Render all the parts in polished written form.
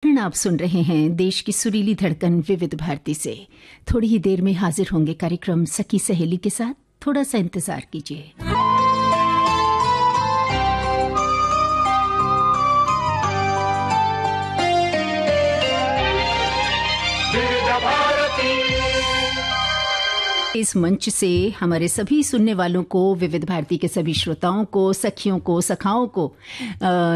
आप सुन रहे हैं देश की सुरीली धड़कन विविध भारती से। थोड़ी ही देर में हाजिर होंगे कार्यक्रम सखी सहेली के साथ, थोड़ा सा इंतजार कीजिए। इस मंच से हमारे सभी सुनने वालों को, विविध भारती के सभी श्रोताओं को, सखियों को, सखाओं को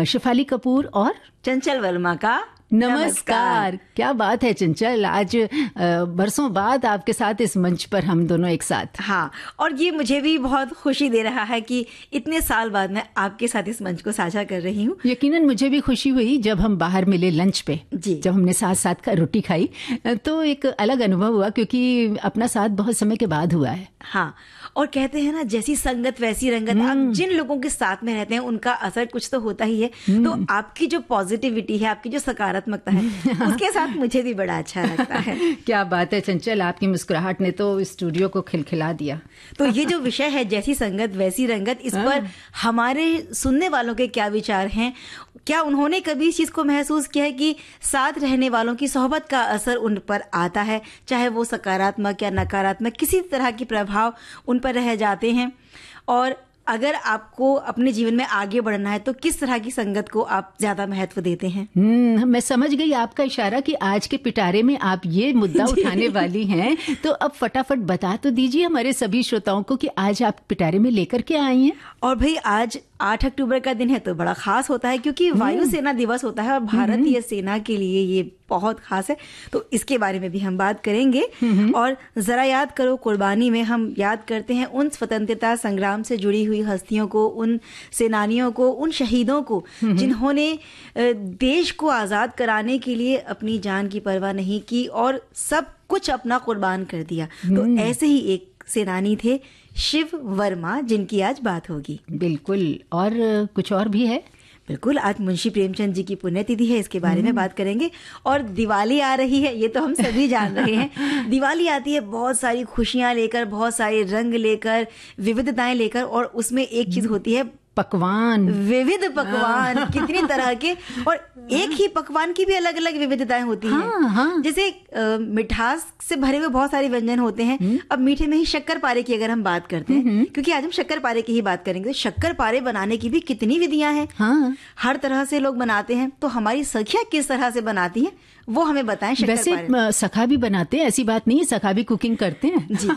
शिफाली कपूर और चंचल वर्मा का नमस्कार। क्या बात है चंचल, आज बरसों बाद आपके साथ इस मंच पर हम दोनों एक साथ। हाँ, और ये मुझे भी बहुत खुशी दे रहा है कि इतने साल बाद मैं आपके साथ इस मंच को साझा कर रही हूँ। यकीनन मुझे भी खुशी हुई जब हम बाहर मिले लंच पे जी। जब हमने साथ साथ रोटी खाई तो एक अलग अनुभव हुआ, क्योंकि अपना साथ बहुत समय के बाद हुआ है। हाँ, और कहते हैं ना, जैसी संगत वैसी रंगत। आप जिन लोगों के साथ में रहते हैं उनका असर कुछ तो होता ही है। तो आपकी जो पॉजिटिविटी है, आपकी जो सकारात्मकता है, उसके साथ मुझे भी बड़ा अच्छा लगता है। क्या बात है चंचल, आपकी मुस्कुराहट ने तो स्टूडियो को खिलखिला दिया। तो ये जो विषय है, जैसी संगत वैसी रंगत, इस पर हमारे सुनने वालों के क्या विचार हैं? क्या उन्होंने कभी इस चीज को महसूस किया है कि साथ रहने वालों की सोहबत का असर उन पर आता है, चाहे वो सकारात्मक या नकारात्मक, किसी तरह की प्रभाव उन पर रह जाते हैं? और अगर आपको अपने जीवन में आगे बढ़ना है तो किस तरह की संगत को आप ज्यादा महत्व देते हैं? मैं समझ गई आपका इशारा कि आज के पिटारे में आप ये मुद्दा उठाने वाली हैं। तो अब फटाफट बता तो दीजिए हमारे सभी श्रोताओं को कि आज आप पिटारे में लेकर के आई हैं। और भाई, आज 8 अक्टूबर का दिन है तो बड़ा खास होता है, क्योंकि वायु सेना दिवस होता है और भारतीय सेना के लिए ये बहुत खास है। तो इसके बारे में भी हम बात करेंगे। और जरा याद करो कुर्बानी में हम याद करते हैं उन स्वतंत्रता संग्राम से जुड़ी हुई हस्तियों को, उन सेनानियों को, उन शहीदों को जिन्होंने देश को आजाद कराने के लिए अपनी जान की परवाह नहीं की और सब कुछ अपना कुर्बान कर दिया। तो ऐसे ही एक सेनानी थे शिव वर्मा, जिनकी आज बात होगी। बिल्कुल, और कुछ और भी है। बिल्कुल, आज मुंशी प्रेमचंद जी की पुण्यतिथि है, इसके बारे में बात करेंगे। और दिवाली आ रही है, ये तो हम सभी जान रहे हैं। दिवाली आती है बहुत सारी खुशियां लेकर, बहुत सारे रंग लेकर, विविधताएं लेकर, और उसमें एक चीज होती है पकवान, विविध पकवान, कितनी तरह के, और एक ही पकवान की भी अलग अलग विविधताएं होती हैं। जैसे मिठास से भरे हुए बहुत सारे व्यंजन होते हैं। अब मीठे में ही शक्कर पारे की अगर हम बात करते हैं, क्योंकि आज हम शक्कर पारे की ही बात करेंगे, तो शक्कर पारे बनाने की भी कितनी विधियां हैं। हर तरह से लोग बनाते हैं। तो हमारी सखियां किस तरह से बनाती हैं वो हमें बताएं। वैसे सखा भी बनाते हैं, ऐसी बात नहीं है, सखा भी कुकिंग करते हैं जी।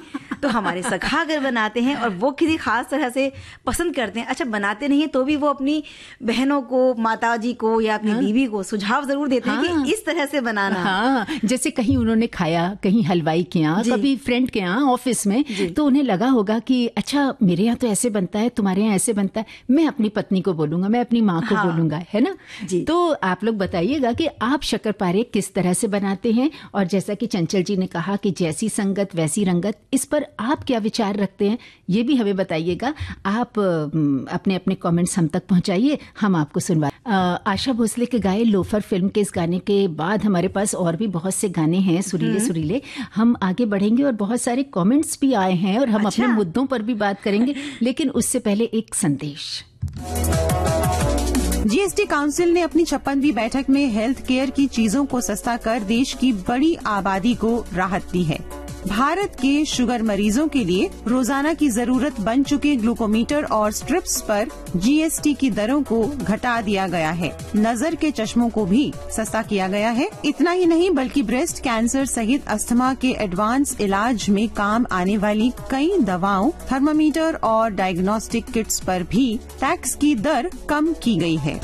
तो हमारे सखा अगर बनाते हैं और वो किसी खास तरह से पसंद करते हैं, अच्छा बनाते नहीं है तो भी वो अपनी बहनों को, माताजी को या अपनी बीवी को सुझाव जरूर देते हैं कि इस तरह से बनाना। जैसे कहीं उन्होंने खाया, कहीं हलवाई के यहाँ, कभी फ्रेंड के यहाँ, ऑफिस में, तो उन्हें लगा होगा कि अच्छा मेरे यहाँ तो ऐसे बनता है, तुम्हारे यहाँ ऐसे बनता है, मैं अपनी पत्नी को बोलूंगा, मैं अपनी माँ को बोलूंगा, है ना। तो आप लोग बताइएगा कि आप शक्करपारे किस तरह से बनाते हैं। और जैसा कि चंचल जी ने कहा कि जैसी संगत वैसी रंगत, इस पर आप क्या विचार रखते हैं ये भी हमें बताइएगा। आप अपने अपने कमेंट्स हम तक पहुंचाइए, हम आपको सुनवा। आशा भोसले के गाए लोफर फिल्म के इस गाने के बाद हमारे पास और भी बहुत से गाने हैं सुरीले सुरीले। हम आगे बढ़ेंगे और बहुत सारे कमेंट्स भी आए हैं और हम अपने मुद्दों पर भी बात करेंगे, लेकिन उससे पहले एक संदेश। जीएसटी काउंसिल ने अपनी 56वीं बैठक में हेल्थ केयर की चीजों को सस्ता कर देश की बड़ी आबादी को राहत दी है। भारत के शुगर मरीजों के लिए रोजाना की जरूरत बन चुके ग्लूकोमीटर और स्ट्रिप्स पर जीएसटी की दरों को घटा दिया गया है। नजर के चश्मों को भी सस्ता किया गया है। इतना ही नहीं बल्कि ब्रेस्ट कैंसर सहित अस्थमा के एडवांस इलाज में काम आने वाली कई दवाओं, थर्मामीटर और डायग्नोस्टिक किट्स पर भी टैक्स की दर कम की गई है।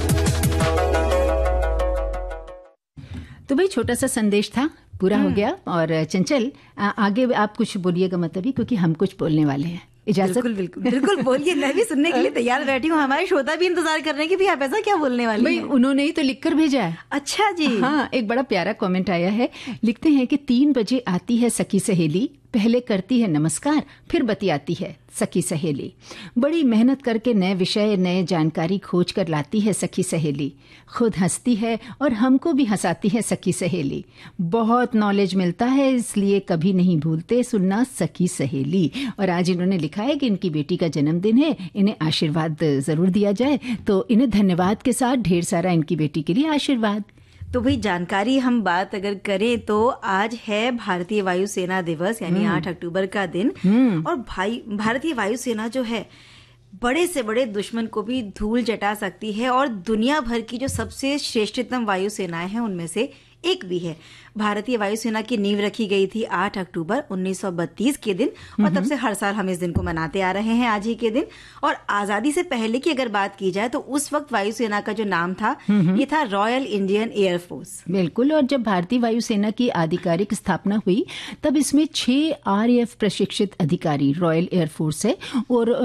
तो भाई छोटा सा संदेश था, पूरा हो गया। और चंचल आगे आप कुछ बोलिएगा, मतलब क्योंकि हम कुछ बोलने वाले हैं। इजाजत? बिल्कुल बिल्कुल बिल्कुल बोलिए, मैं भी सुनने के लिए तैयार बैठी हूँ। हमारे श्रोता भी इंतजार कर रहे हैं कि भी आप ऐसा क्या बोलने वाले हैं। उन्होंने ही तो लिखकर भेजा है। अच्छा जी। हाँ, एक बड़ा प्यारा कमेंट आया है। लिखते हैं कि 3 बजे आती है सखी सहेली, पहले करती है नमस्कार, फिर बतियाती है सखी सहेली। बड़ी मेहनत करके नए विषय, नए जानकारी खोज कर लाती है सखी सहेली। खुद हंसती है और हमको भी हंसाती है सखी सहेली। बहुत नॉलेज मिलता है, इसलिए कभी नहीं भूलते सुनना सखी सहेली। और आज इन्होंने लिखा है कि इनकी बेटी का जन्मदिन है, इन्हें आशीर्वाद जरूर दिया जाए। तो इन्हें धन्यवाद के साथ ढेर सारा इनकी बेटी के लिए आशीर्वाद। तो भाई जानकारी हम बात अगर करें तो आज है भारतीय वायुसेना दिवस, यानी 8 अक्टूबर का दिन। और भारतीय वायुसेना जो है बड़े से बड़े दुश्मन को भी धूल चटा सकती है और दुनिया भर की जो सबसे श्रेष्ठतम वायुसेनाएं हैं उनमें से एक भी है। भारतीय वायुसेना की नींव रखी गई थी 8 अक्टूबर 1932 के दिन, और तब से हर साल हम इस दिन को मनाते आ रहे हैं आज ही के दिन। और आजादी से पहले की अगर बात की जाए तो उस वक्त वायुसेना का जो नाम था ये था रॉयल इंडियन एयरफोर्स। बिल्कुल। और जब भारतीय वायुसेना की आधिकारिक स्थापना हुई तब इसमें 6 RAF प्रशिक्षित अधिकारी रॉयल एयरफोर्स है और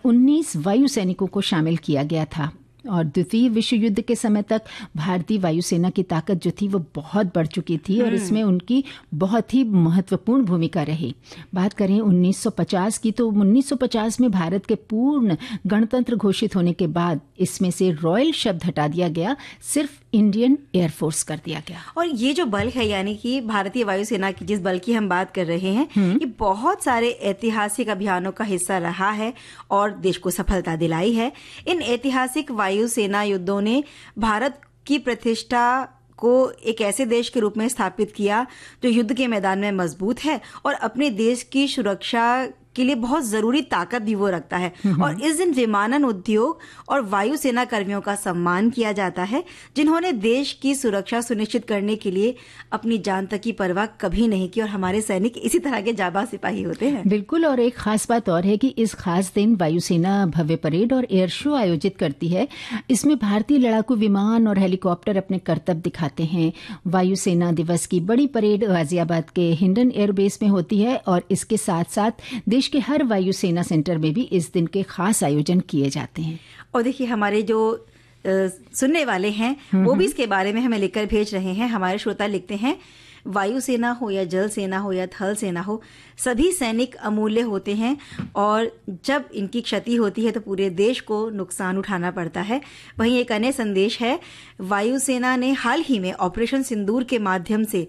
19 वायु सैनिकों को शामिल किया गया था। और द्वितीय विश्व युद्ध के समय तक भारतीय वायुसेना की ताकत जो थी वो बहुत बढ़ चुकी थी और इसमें उनकी बहुत ही महत्वपूर्ण भूमिका रही। बात करें 1950 की तो 1950 में भारत के पूर्ण गणतंत्र घोषित होने के बाद इसमें से रॉयल शब्द हटा दिया गया, सिर्फ इंडियन एयरफोर्स कर दिया गया। और ये जो बल है, यानी कि भारतीय वायुसेना की जिस बल की हम बात कर रहे हैं, ये बहुत सारे ऐतिहासिक अभियानों का हिस्सा रहा है और देश को सफलता दिलाई है। इन ऐतिहासिक वायुसेना युद्धों ने भारत की प्रतिष्ठा को एक ऐसे देश के रूप में स्थापित किया जो युद्ध के मैदान में मजबूत है और अपने देश की सुरक्षा के लिए बहुत जरूरी ताकत भी वो रखता है। और इस दिन विमानन उद्योग और वायुसेना कर्मियों का सम्मान किया जाता है जिन्होंने देश की सुरक्षा सुनिश्चित करने के लिए अपनी जान तक की परवाह कभी नहीं की। और हमारे सैनिक इसी तरह के जाबाज सिपाही होते हैं। बिल्कुल। और एक खास बात और है कि इस खास दिन वायुसेना भव्य परेड और एयर शो आयोजित करती है। इसमें भारतीय लड़ाकू विमान और हेलीकॉप्टर अपने करतब दिखाते हैं। वायुसेना दिवस की बड़ी परेड गाजियाबाद के हिंडन एयरबेस में होती है और इसके साथ साथ देश के हर वायुसेना सेंटर में भी इस दिन के खास आयोजन किए जाते हैं। और देखिए हमारे जो सुनने वाले हैं वो भी इसके बारे में हमें लिखकर भेज रहे हैं। हमारे श्रोता लिखते हैं, वायुसेना हो या जल सेना हो या थल सेना हो, सभी सैनिक अमूल्य होते हैं और जब इनकी क्षति होती है तो पूरे देश को नुकसान उठाना पड़ता है। वहीं एक अन्य संदेश है, वायुसेना ने हाल ही में ऑपरेशन सिंदूर के माध्यम से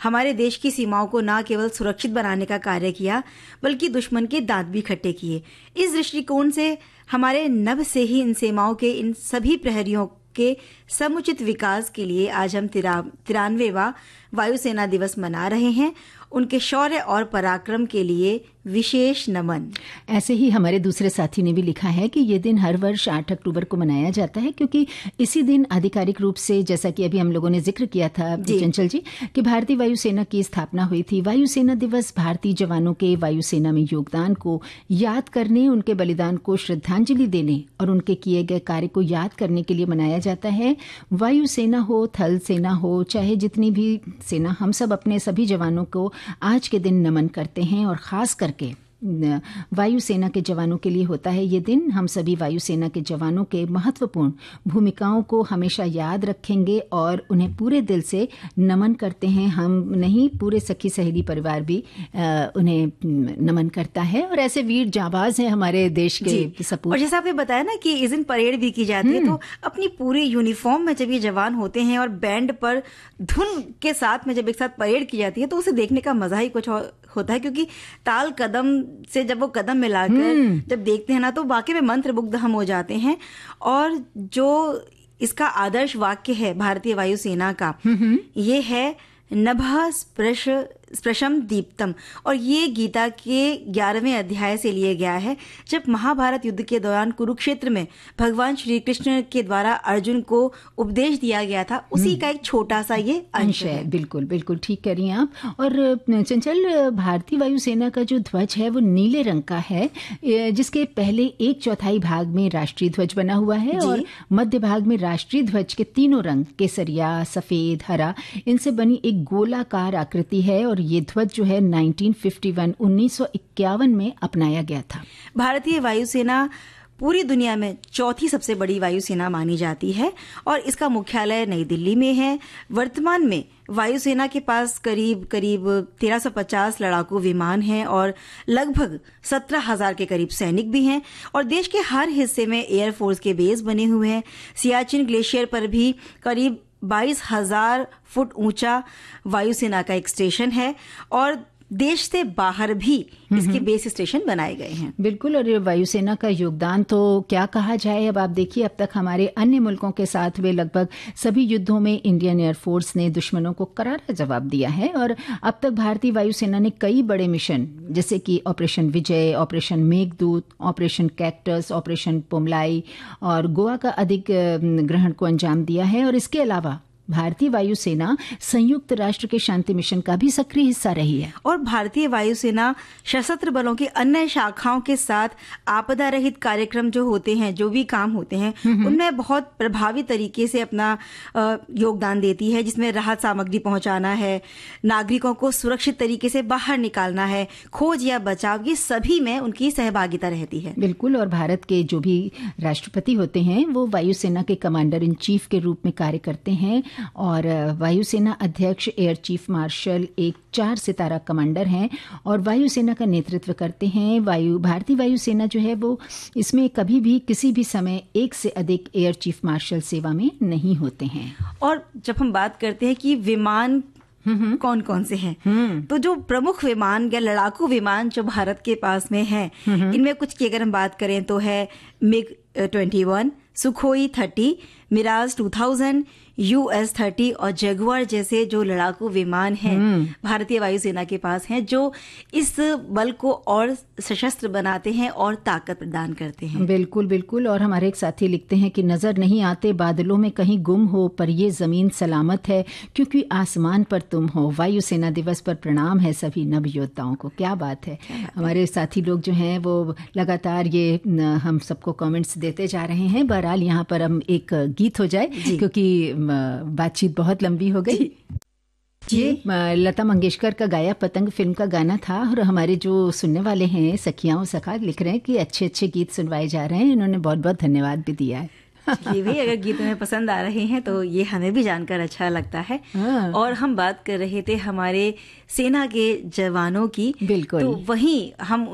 हमारे देश की सीमाओं को न केवल सुरक्षित बनाने का कार्य किया बल्कि दुश्मन के दांत भी खट्टे किए। इस दृष्टिकोण से हमारे नभ से ही इन सीमाओं के इन सभी प्रहरियों के समुचित विकास के लिए आज हम 93वां वायुसेना दिवस मना रहे हैं। उनके शौर्य और पराक्रम के लिए विशेष नमन। ऐसे ही हमारे दूसरे साथी ने भी लिखा है कि ये दिन हर वर्ष 8 अक्टूबर को मनाया जाता है क्योंकि इसी दिन आधिकारिक रूप से, जैसा कि अभी हम लोगों ने जिक्र किया था चंचल जी, कि भारतीय वायुसेना की स्थापना हुई थी। वायुसेना दिवस भारतीय जवानों के वायुसेना में योगदान को याद करने, उनके बलिदान को श्रद्धांजलि देने और उनके किए गए कार्य को याद करने के लिए मनाया जाता है। वायुसेना हो, थल सेना हो, चाहे जितनी भी सेना, हम सब अपने सभी जवानों को आज के दिन नमन करते हैं और खास करके वायुसेना के जवानों के लिए होता है ये दिन। हम सभी वायुसेना के जवानों के महत्वपूर्ण भूमिकाओं को हमेशा याद रखेंगे और उन्हें पूरे दिल से नमन करते हैं। हम नहीं, पूरे सखी सहेली परिवार भी उन्हें नमन करता है और ऐसे वीर जाबाज हैं हमारे देश के सपूत। और जैसा आपने बताया ना कि इस दिन परेड भी की जाती है, तो अपनी पूरी यूनिफॉर्म में जब ये जवान होते हैं और बैंड पर धुन के साथ में जब एक साथ परेड की जाती है तो उसे देखने का मजा ही कुछ होता है, क्योंकि ताल कदम से जब वो कदम मिलाकर जब देखते हैं ना तो वाकई में मंत्रमुग्ध हम हो जाते हैं। और जो इसका आदर्श वाक्य है भारतीय वायुसेना का, ये है नभः स्पृशम दीप्तम, और ये गीता के 11वें अध्याय से लिए गया है। जब महाभारत युद्ध के दौरान कुरुक्षेत्र में भगवान श्री कृष्ण के द्वारा अर्जुन को उपदेश दिया गया था, उसी का एक छोटा सा ये अंश है। बिल्कुल बिल्कुल ठीक कह रही हैं आप। और चंचल, भारतीय वायुसेना का जो ध्वज है वो नीले रंग का है, जिसके पहले 1/4 भाग में राष्ट्रीय ध्वज बना हुआ है और मध्य भाग में राष्ट्रीय ध्वज के तीनों रंग, केसरिया, सफेद, हरा, इनसे बनी एक गोलाकार आकृति है। और ये ध्वज जो है 1951 में अपनाया गया था। भारतीय वायुसेना पूरी दुनिया में चौथी सबसे बड़ी वायुसेना मानी जाती है और इसका मुख्यालय नई दिल्ली में है। वर्तमान में वायुसेना के पास करीब 1350 लड़ाकू विमान हैं और लगभग 17,000 के करीब सैनिक भी हैं। और देश के हर हिस्से में एयरफोर्स के बेस बने हुए हैं। सियाचिन ग्लेशियर पर भी करीब 22,000 फुट ऊंचा वायुसेना का एक स्टेशन है और देश से बाहर भी इसके बेस स्टेशन बनाए गए हैं। बिल्कुल, और वायुसेना का योगदान तो क्या कहा जाए। अब आप देखिए, अब तक हमारे अन्य मुल्कों के साथ हुए लगभग सभी युद्धों में इंडियन एयरफोर्स ने दुश्मनों को करारा जवाब दिया है, और अब तक भारतीय वायुसेना ने कई बड़े मिशन जैसे कि operation Vijay, operation Meghdoot, operation cactus, operation पोमलाई और गोवा का अधिग्रहण को अंजाम दिया है। और इसके अलावा भारतीय वायुसेना संयुक्त राष्ट्र के शांति मिशन का भी सक्रिय हिस्सा रही है। और भारतीय वायुसेना सशस्त्र बलों की अन्य शाखाओं के साथ आपदा रहित कार्यक्रम जो होते हैं, जो भी काम होते हैं, उनमें बहुत प्रभावी तरीके से अपना योगदान देती है, जिसमें राहत सामग्री पहुंचाना है, नागरिकों को सुरक्षित तरीके से बाहर निकालना है, खोज या बचाव, ये सभी में उनकी सहभागिता रहती है। बिल्कुल, और भारत के जो भी राष्ट्रपति होते हैं वो वायुसेना के कमांडर इन चीफ के रूप में कार्य करते हैं, और वायुसेना अध्यक्ष एयर चीफ मार्शल एक 4 सितारा कमांडर हैं और वायुसेना का नेतृत्व करते हैं। भारतीय वायुसेना जो है वो इसमें कभी भी किसी भी समय एक से अधिक एयर चीफ मार्शल सेवा में नहीं होते हैं। और जब हम बात करते हैं कि विमान कौन कौन से हैं, तो जो प्रमुख विमान या लड़ाकू विमान जो भारत के पास में हैं, इनमें कुछ की अगर हम बात करें तो है मिग 21, सुखोई 30, मिराज 2000, US-30 और जगुआर जैसे जो लड़ाकू विमान हैं भारतीय वायुसेना के पास हैं, जो इस बल को और सशस्त्र बनाते हैं और ताकत प्रदान करते हैं। बिल्कुल बिल्कुल, और हमारे एक साथी लिखते हैं कि नजर नहीं आते बादलों में कहीं गुम हो, पर ये जमीन सलामत है क्योंकि आसमान पर तुम हो। वायुसेना दिवस पर प्रणाम है सभी नव योद्धाओं को। क्या बात है। हमारे साथी लोग जो हैं वो लगातार ये हम सबको कमेंट्स देते जा रहे हैं। बहरहाल यहाँ पर हम एक गीत हो जाए क्योंकि बातचीत बहुत लंबी हो गई। ये लता मंगेशकर का गाया पतंग फिल्म का गाना था, और हमारे जो सुनने वाले हैं सखियां और सखा लिख रहे हैं कि अच्छे अच्छे गीत सुनवाए जा रहे हैं। इन्होंने बहुत बहुत धन्यवाद भी दिया है। ये भी अगर गीत हमें पसंद आ रहे हैं तो ये हमें भी जानकर अच्छा लगता है। और हम बात कर रहे थे हमारे सेना के जवानों की, बिल्कुल, तो वहीं हम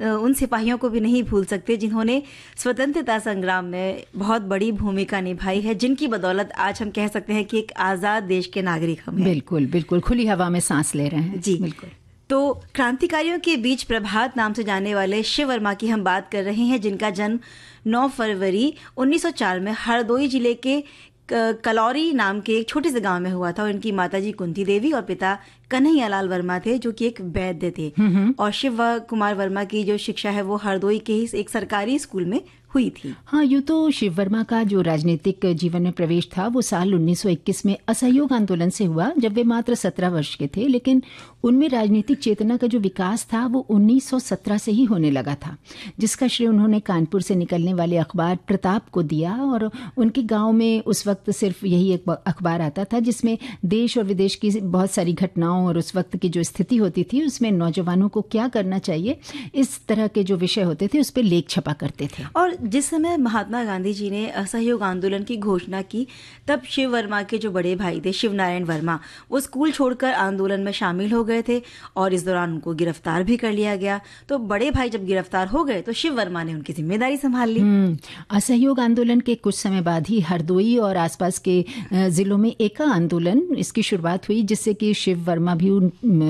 उन सिपाहियों को भी नहीं भूल सकते जिन्होंने स्वतंत्रता संग्राम में बहुत बड़ी भूमिका निभाई है, जिनकी बदौलत आज हम कह सकते हैं कि एक आजाद देश के नागरिक हम हैं। बिल्कुल बिल्कुल, खुली हवा में सांस ले रहे हैं। जी बिल्कुल। तो क्रांतिकारियों के बीच प्रभात नाम से जाने वाले शिव वर्मा की हम बात कर रहे हैं, जिनका जन्म 9 फरवरी 1904 में हरदोई जिले के कलौरी नाम के एक छोटे से गांव में हुआ था। और इनकी माताजी कुंती देवी और पिता कन्हैयालाल वर्मा थे, जो कि एक वैद्य थे। और शिव कुमार वर्मा की जो शिक्षा है वो हरदोई के ही एक सरकारी स्कूल में हुई थी। हाँ, यूँ तो शिव वर्मा का जो राजनीतिक जीवन में प्रवेश था वो साल 1921 में असहयोग आंदोलन से हुआ, जब वे मात्र 17 वर्ष के थे। लेकिन उनमें राजनीतिक चेतना का जो विकास था वो 1917 से ही होने लगा था, जिसका श्रेय उन्होंने कानपुर से निकलने वाले अखबार प्रताप को दिया। और उनके गांव में उस वक्त सिर्फ यही एक अखबार आता था जिसमें देश और विदेश की बहुत सारी घटनाओं और उस वक्त की जो स्थिति होती थी उसमें नौजवानों को क्या करना चाहिए, इस तरह के जो विषय होते थे उस पर लेख छपा करते थे। और जिस समय महात्मा गांधी जी ने असहयोग आंदोलन की घोषणा की, तब शिव वर्मा के जो बड़े भाई थे शिव नारायण वर्मा, वो स्कूल छोड़कर आंदोलन में शामिल हो गए थे और इस दौरान उनको गिरफ्तार भी कर लिया गया। तो बड़े भाई जब गिरफ्तार हो गए तो शिव वर्मा ने उनकी जिम्मेदारी संभाल ली। असहयोग आंदोलन के कुछ समय बाद ही हरदोई और आसपास के जिलों में एका आंदोलन इसकी शुरुआत हुई, जिससे कि शिव वर्मा भी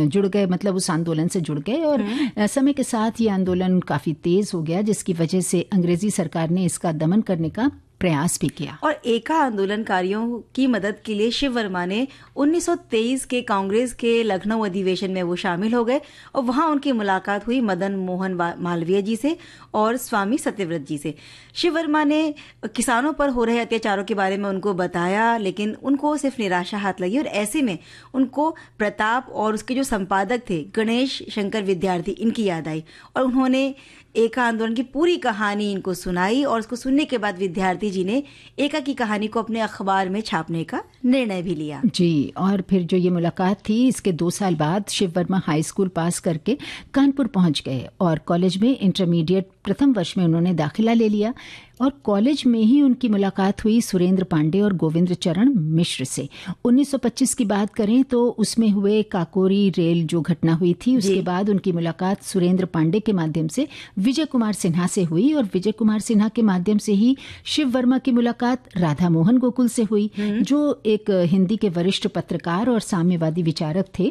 जुड़ गए, मतलब उस आंदोलन से जुड़ गए। और समय के साथ ये आंदोलन काफी तेज हो गया, जिसकी वजह से अंग्रेजी सरकार ने इसका दमन करने का प्रयास भी किया। और एका आंदोलनकारियों की मदद के लिए शिव वर्मा ने 1923 के कांग्रेस के लखनऊ अधिवेशन में वो शामिल हो गए और वहां उनकी मुलाकात हुई मदन मोहन मालवीय जी से और स्वामी सत्यव्रत जी से। शिव वर्मा ने किसानों पर हो रहे अत्याचारों के बारे में उनको बताया, लेकिन उनको सिर्फ निराशा हाथ लगी और ऐसे में उनको प्रताप और उसके जो संपादक थे गणेश शंकर विद्यार्थी, इनकी याद आई और उन्होंने एका आंदोलन की पूरी कहानी इनको सुनाई। और उसको सुनने के बाद विद्यार्थी जी ने एका की कहानी को अपने अखबार में छापने का निर्णय भी लिया। जी, और फिर जो ये मुलाकात थी, इसके 2 साल बाद शिव वर्मा हाई स्कूल पास करके कानपुर पहुंच गए और कॉलेज में इंटरमीडिएट प्रथम वर्ष में उन्होंने दाखिला ले लिया और कॉलेज में ही उनकी मुलाकात हुई सुरेंद्र पांडे और गोविंद चरण मिश्र से। 1925 की बात करें तो उसमें हुए काकोरी रेल जो घटना हुई थी, उसके बाद उनकी मुलाकात सुरेंद्र पांडे के माध्यम से विजय कुमार सिन्हा से हुई और विजय कुमार सिन्हा के माध्यम से ही शिव वर्मा की मुलाकात राधा मोहन गोकुल से हुई, जो एक हिंदी के वरिष्ठ पत्रकार और साम्यवादी विचारक थे।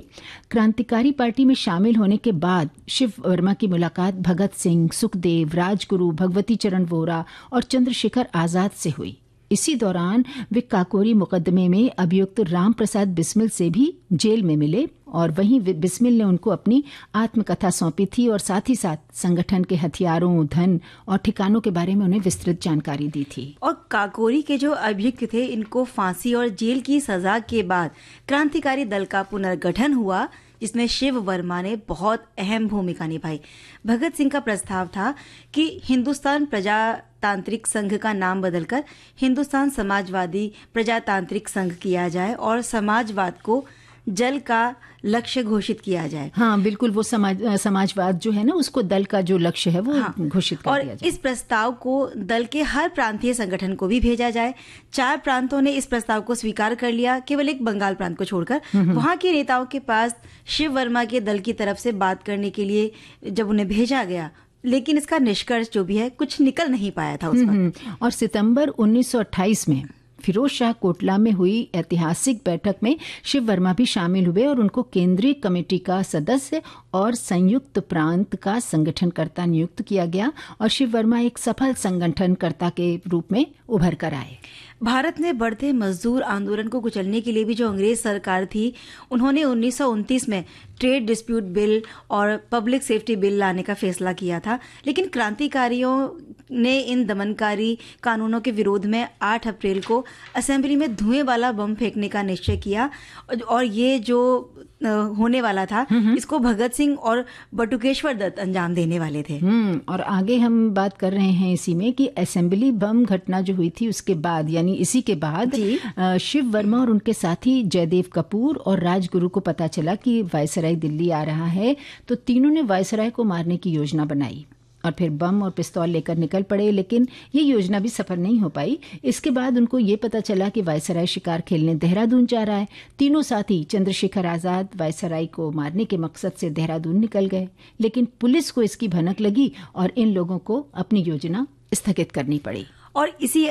क्रांतिकारी पार्टी में शामिल होने के बाद शिव वर्मा की मुलाकात भगत सिंह, सुखदेव, राजगुरु, भगवती चरण वोरा और चंद्रशेखर आजाद से हुई। इसी दौरान वे काकोरी मुकदमे में अभियुक्त राम प्रसाद बिस्मिल से भी जेल में मिले और वहीं बिस्मिल ने उनको अपनी आत्मकथा सौंपी थी और साथ ही साथ संगठन के हथियारों, धन और ठिकानों के बारे में उन्हें विस्तृत जानकारी दी थी। और काकोरी के जो अभियुक्त थे, इनको फांसी और जेल की सजा के बाद क्रांतिकारी दल का पुनर्गठन हुआ, जिसमें शिव वर्मा ने बहुत अहम भूमिका निभाई। भगत सिंह का प्रस्ताव था कि हिंदुस्तान प्रजातांत्रिक संघ का नाम बदलकर हिंदुस्तान समाजवादी प्रजातांत्रिक संघ किया जाए और समाजवाद को जल का लक्ष्य घोषित किया जाए। हाँ बिल्कुल, वो समाजवाद जो है ना, उसको दल का जो लक्ष्य है वो घोषित कर दिया जाए। और इस प्रस्ताव को दल के हर प्रांतीय संगठन को भी भेजा जाए। 4 प्रांतों ने इस प्रस्ताव को स्वीकार कर लिया, केवल एक बंगाल प्रांत को छोड़कर। वहां के नेताओं के पास शिव वर्मा के दल की तरफ से बात करने के लिए जब उन्हें भेजा गया, लेकिन इसका निष्कर्ष जो भी है कुछ निकल नहीं पाया था उस वक्त। और सितंबर 1928 में फिरोज शाह कोटला में हुई ऐतिहासिक बैठक में शिव वर्मा भी शामिल हुए और उनको केंद्रीय कमेटी का सदस्य और संयुक्त प्रांत का संगठनकर्ता नियुक्त किया गया और शिव वर्मा एक सफल संगठनकर्ता के रूप में उभर कर आए। भारत में बढ़ते मजदूर आंदोलन को कुचलने के लिए भी जो अंग्रेज सरकार थी, उन्होंने 1929 में ट्रेड डिस्प्यूट बिल और पब्लिक सेफ्टी बिल लाने का फैसला किया था, लेकिन क्रांतिकारियों ने इन दमनकारी कानूनों के विरोध में 8 अप्रैल को असेंबली में धुएं वाला बम फेंकने का निश्चय किया और ये जो होने वाला था, इसको भगत सिंह और बटुकेश्वर दत्त अंजाम देने वाले थे। और आगे हम बात कर रहे हैं इसी में कि असेंबली बम घटना जो हुई थी उसके बाद, यानी इसी के बाद शिव वर्मा और उनके साथी जयदेव कपूर और राजगुरु को पता चला कि वायसराय दिल्ली आ रहा है, तो तीनों ने वायसराय को मारने की योजना बनाई और फिर बम और पिस्तौल लेकर निकल पड़े, लेकिन ये योजना भी सफल नहीं हो पाई। इसके बाद उनको ये पता चला कि वायसराय शिकार खेलने देहरादून जा रहा है। तीनों साथी चंद्रशेखर आजाद वायसराय को मारने के मकसद से देहरादून निकल गए, लेकिन पुलिस को इसकी भनक लगी और इन लोगों को अपनी योजना स्थगित करनी पड़ी। और इसी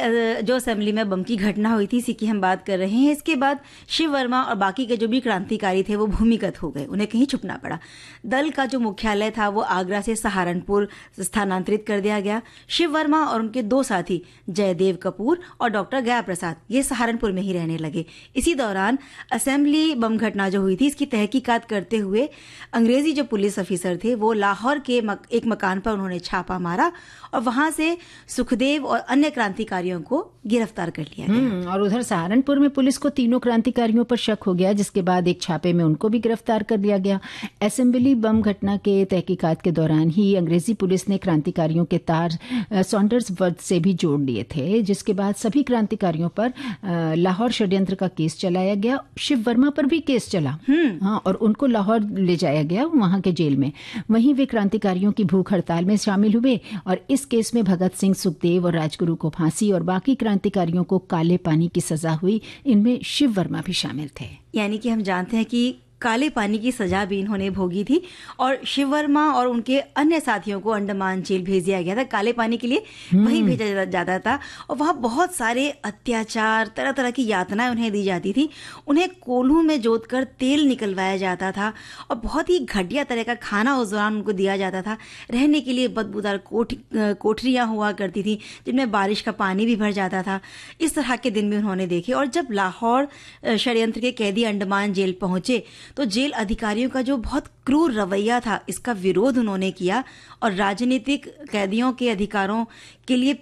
जो असेंबली में बम की घटना हुई थी, इसी की हम बात कर रहे हैं। इसके बाद शिव वर्मा और बाकी के जो भी क्रांतिकारी थे वो भूमिगत हो गए, उन्हें कहीं छुपना पड़ा। दल का जो मुख्यालय था वो आगरा से सहारनपुर स्थानांतरित कर दिया गया। शिव वर्मा और उनके 2 साथी जयदेव कपूर और डॉक्टर गया प्रसाद ये सहारनपुर में ही रहने लगे। इसी दौरान असेंबली बम घटना जो हुई थी, इसकी तहकीकात करते हुए अंग्रेजी जो पुलिस ऑफिसर थे वो लाहौर के एक मकान पर उन्होंने छापा मारा और वहां से सुखदेव और अन्य क्रांतिकारियों को गिरफ्तार कर लिया गया। और उधर सहारनपुर में पुलिस को तीनों क्रांतिकारियों पर शक हो गया, जिसके बाद एक छापे में उनको भी गिरफ्तार कर लिया गया। असेंबली बम घटना के तहकीकात के दौरान ही अंग्रेजी पुलिस ने क्रांतिकारियों के तार सॉन्डर्स वर्थ से भी जोड़ लिए थे, जिसके बाद सभी क्रांतिकारियों पर लाहौर षड्यंत्र का केस चलाया गया। शिव वर्मा पर भी केस चला, हाँ, और उनको लाहौर ले जाया गया वहां के जेल में। वहीं वे क्रांतिकारियों की भूख हड़ताल में शामिल हुए और इस केस में भगत सिंह, सुखदेव और राजगुरु को फांसी और बाकी क्रांतिकारियों को काले पानी की सजा हुई। इनमें शिव वर्मा भी शामिल थे। यानी कि हम जानते हैं कि काले पानी की सजा भी इन्होंने भोगी थी और शिव वर्मा और उनके अन्य साथियों को अंडमान जेल भेज दिया गया था। काले पानी के लिए वहीं भेजा जाता था और वहाँ बहुत सारे अत्याचार, तरह तरह की यातनाएं उन्हें दी जाती थी। उन्हें कोल्हू में जोतकर तेल निकलवाया जाता था और बहुत ही घटिया तरह का खाना उस दौरान उनको दिया जाता था। रहने के लिए बदबूदार कोठरियाँ हुआ करती थी जिनमें बारिश का पानी भी भर जाता था। इस तरह के दिन भी उन्होंने देखे। और जब लाहौर षड्यंत्र के कैदी अंडमान जेल पहुंचे तो जेल अधिकारियों का जो बहुत क्रूर रवैया था, इसका विरोध उन्होंने किया और राजनीतिक कैदियों के अधिकारों के लिए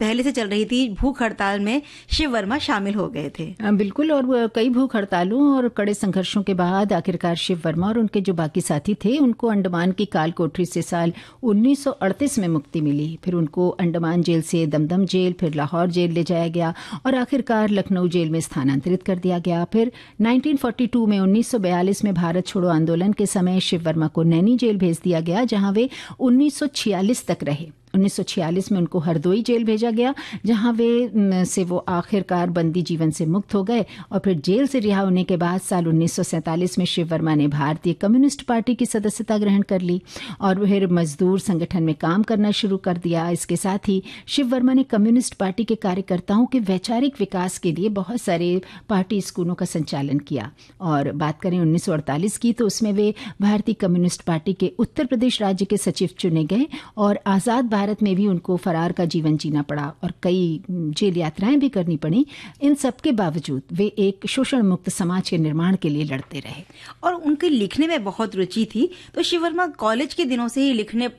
पहले से चल रही थी भूख हड़ताल में शिव वर्मा शामिल हो गए थे। बिल्कुल, और कई भूख हड़तालों और कड़े संघर्षों के बाद आखिरकार शिव वर्मा और उनके जो बाकी साथी थे उनको अंडमान की काल कोठरी से साल 1938 में मुक्ति मिली। फिर उनको अंडमान जेल से दमदम जेल, फिर लाहौर जेल ले जाया गया और आखिरकार लखनऊ जेल में स्थानांतरित कर दिया गया। फिर 1942 में 1942 में भारत छोड़ो आंदोलन के समय शिव वर्मा को नैनी जेल भेज दिया गया, जहां वे 1946 तक रहे 1946 में उनको हरदोई जेल भेजा गया, जहां वे से वो आखिरकार बंदी जीवन से मुक्त हो गए। और फिर जेल से रिहा होने के बाद साल 1947 में शिव वर्मा ने भारतीय कम्युनिस्ट पार्टी की सदस्यता ग्रहण कर ली और फिर मजदूर संगठन में काम करना शुरू कर दिया। इसके साथ ही शिव वर्मा ने कम्युनिस्ट पार्टी के कार्यकर्ताओं के वैचारिक विकास के लिए बहुत सारे पार्टी स्कूलों का संचालन किया। और बात करें 1948 की, तो उसमें वे भारतीय कम्युनिस्ट पार्टी के उत्तर प्रदेश राज्य के सचिव चुने गए और आज़ाद भारत में भी उनको फरार का जीवन जीना पड़ा और कई जेल यात्राएं भी करनी पड़ी। इन सब के बावजूद वे एक शोषण मुक्त समाज के निर्माण के लिए लड़ते रहे। और उनके लिखने में बहुत रुचि थी, तो शिव वर्मा कॉलेज के दिनों से ही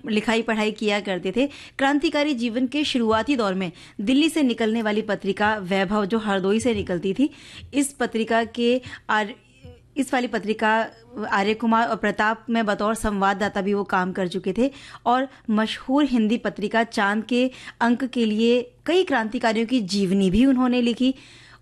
लिखाई पढ़ाई किया करते थे। क्रांतिकारी जीवन के शुरुआती दौर में दिल्ली से निकलने वाली पत्रिका वैभव, जो हरदोई से निकलती थी, इस वाली पत्रिका आर्य कुमार और प्रताप में बतौर संवाददाता भी वो काम कर चुके थे। और मशहूर हिंदी पत्रिका चांद के अंक के लिए कई क्रांतिकारियों की जीवनी भी उन्होंने लिखी।